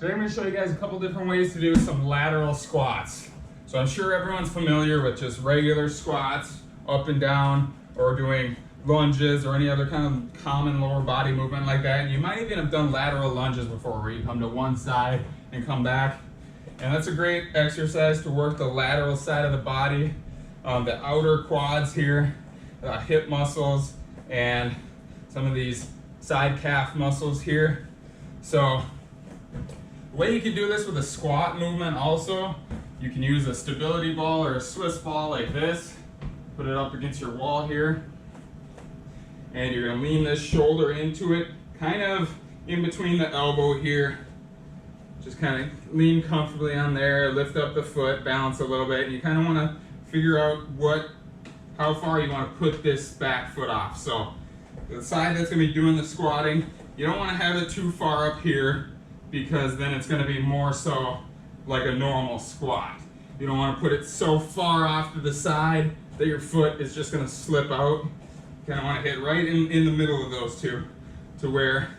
Today I'm going to show you guys a couple different ways to do some lateral squats. So I'm sure everyone's familiar with just regular squats, up and down, or doing lunges or any other kind of common lower body movement like that. You might even have done lateral lunges before, where you come to one side and come back. And that's a great exercise to work the lateral side of the body, the outer quads here, hip muscles, and some of these side calf muscles here. So the way you can do this with a squat movement also, you can use a stability ball or a Swiss ball like this, put it up against your wall here, and you're going to lean this shoulder into it, kind of in between the elbow here. Just kind of lean comfortably on there, lift up the foot, balance a little bit, and you kind of want to figure out how far you want to put this back foot off. So the side that's going to be doing the squatting, you don't want to have it too far up here, because then it's going to be more so like a normal squat. You don't want to put it so far off to the side that your foot is just going to slip out. You kind of want to hit right in the middle of those two, to where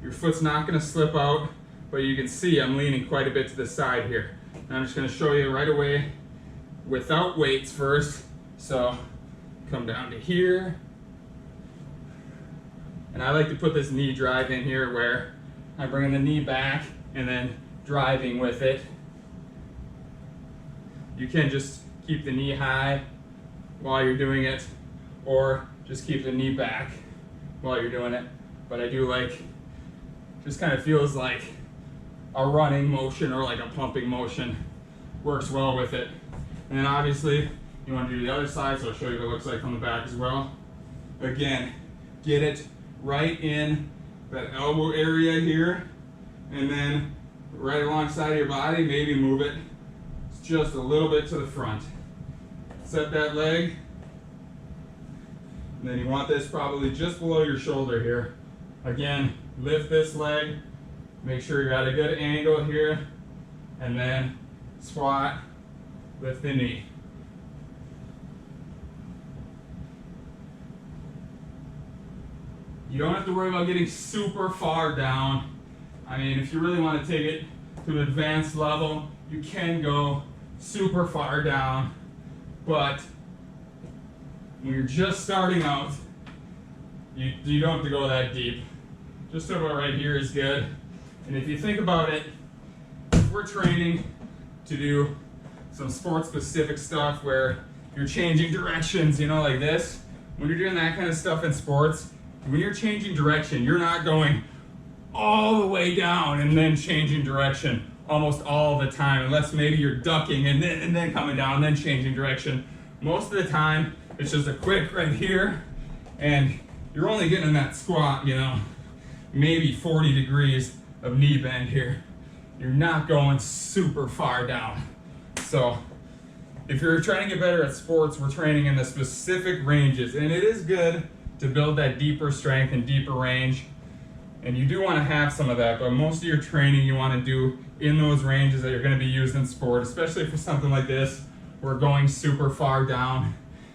your foot's not going to slip out, but you can see I'm leaning quite a bit to the side here. And I'm just going to show you right away without weights first. So come down to here. And I like to put this knee drive in here, where I'm bringing the knee back and then driving with it. You can just keep the knee high while you're doing it, or just keep the knee back while you're doing it. But I do like, just kind of feels like a running motion or like a pumping motion. Works well with it. And then obviously you want to do the other side, so I'll show you what it looks like on the back as well. Again, get it right in that elbow area here, and then right alongside of your body, maybe move it just a little bit to the front. Set that leg, and then you want this probably just below your shoulder here. Again, lift this leg, make sure you're at a good angle here, and then squat, lift the knee. You don't have to worry about getting super far down. I mean, if you really want to take it to an advanced level, you can go super far down, but when you're just starting out, you don't have to go that deep. Just about right here is good. And if you think about it, if we're training to do some sport-specific stuff where you're changing directions, you know, like this, when you're doing that kind of stuff in sports, when you're changing direction, you're not going all the way down and then changing direction almost all the time, unless maybe you're ducking and then coming down and then changing direction. Most of the time, it's just a quick right here, and you're only getting in that squat, you know, maybe 40 degrees of knee bend here. You're not going super far down. So if you're trying to get better at sports, we're training in the specific ranges, and it is good to build that deeper strength and deeper range. And you do want to have some of that, but most of your training you want to do in those ranges that you're going to be used in sport, especially for something like this, where going super far down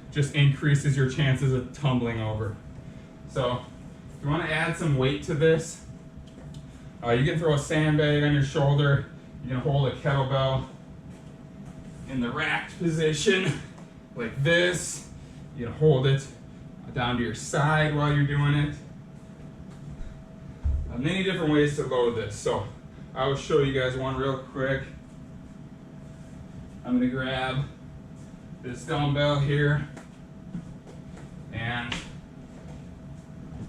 just increases your chances of tumbling over. So if you want to add some weight to this, you can throw a sandbag on your shoulder. You can hold a kettlebell in the racked position like this. You can hold it down to your side while you're doing it. Many different ways to load this. So I will show you guys one real quick. I'm going to grab this dumbbell here and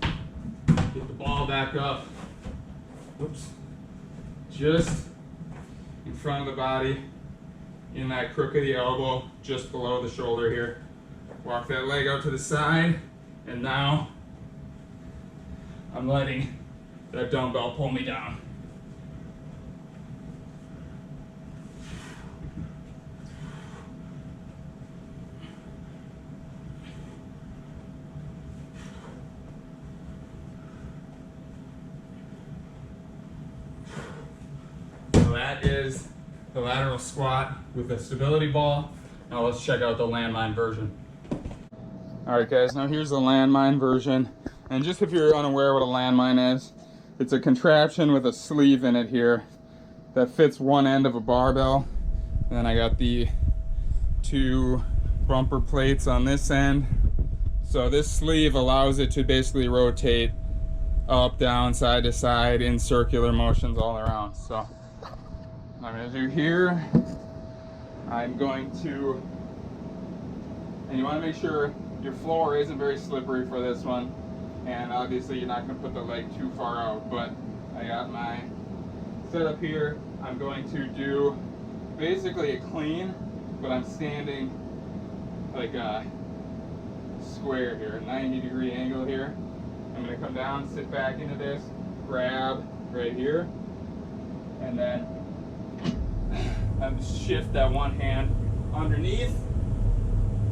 get the ball back up. Whoops. Just in front of the body, in that crook of the elbow, just below the shoulder here. Walk that leg out to the side, and now I'm letting that dumbbell pull me down. So that is the lateral squat with a stability ball. Now let's check out the landmine version. All right guys, now here's the landmine version. And just if you're unaware what a landmine is, it's a contraption with a sleeve in it here that fits one end of a barbell. And then I got the 2 bumper plates on this end. So this sleeve allows it to basically rotate up, down, side to side in circular motions all around. So what I'm going to do here, I'm going to, and you want to make sure your floor isn't very slippery for this one, and obviously you're not going to put the leg too far out, but I got my setup here. I'm going to do basically a clean, but I'm standing like a square here, a 90-degree angle here. I'm going to come down, sit back into this, grab right here, and then shift that one hand underneath.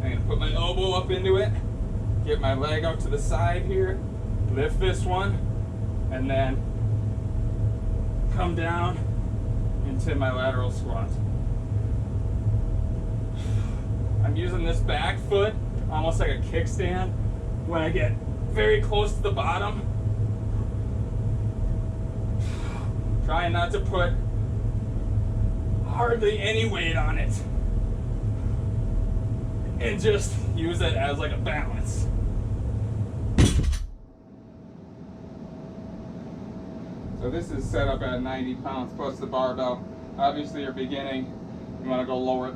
I'm going to put my elbow up into it, get my leg out to the side here, lift this one, and then come down into my lateral squat. I'm using this back foot almost like a kickstand when I get very close to the bottom. Trying not to put hardly any weight on it, and just use it as like a balance. So this is set up at 90 pounds plus the barbell. Obviously you're beginning, you want to go lower,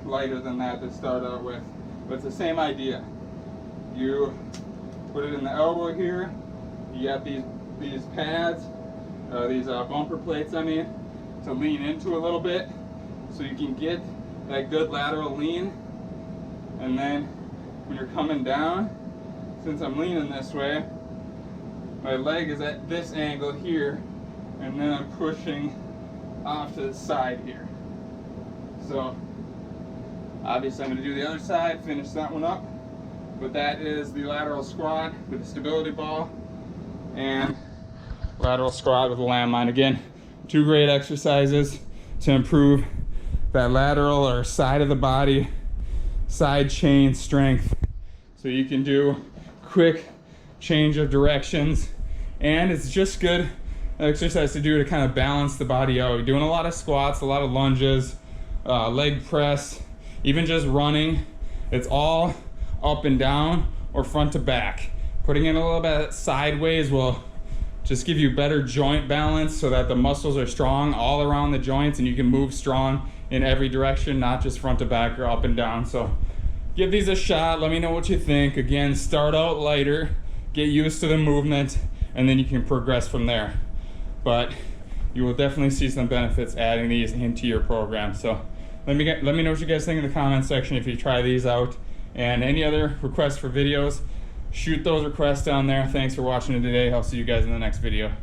lighter than that to start out with, but it's the same idea. You put it in the elbow here, you got these pads, these bumper plates I mean, to lean into a little bit so you can get that good lateral lean. And then when you're coming down, since I'm leaning this way, my leg is at this angle here, and then I'm pushing off to the side here. So obviously I'm going to do the other side, finish that one up. But that is the lateral squat with the stability ball and lateral squat with the landmine. Again, 2 great exercises to improve that lateral or side of the body, side chain strength. So you can do quick change of directions, and it's just good exercise to do to kind of balance the body out. You're doing a lot of squats, a lot of lunges, leg press, even just running. It's all up and down or front to back. Putting in a little bit sideways will just give you better joint balance so that the muscles are strong all around the joints and you can move strong in every direction, not just front to back or up and down. So give these a shot, let me know what you think. Again, start out lighter, get used to the movement, and then you can progress from there. But you will definitely see some benefits adding these into your program. So let me know what you guys think in the comment section if you try these out. And any other requests for videos, shoot those requests down there. Thanks for watching today. I'll see you guys in the next video.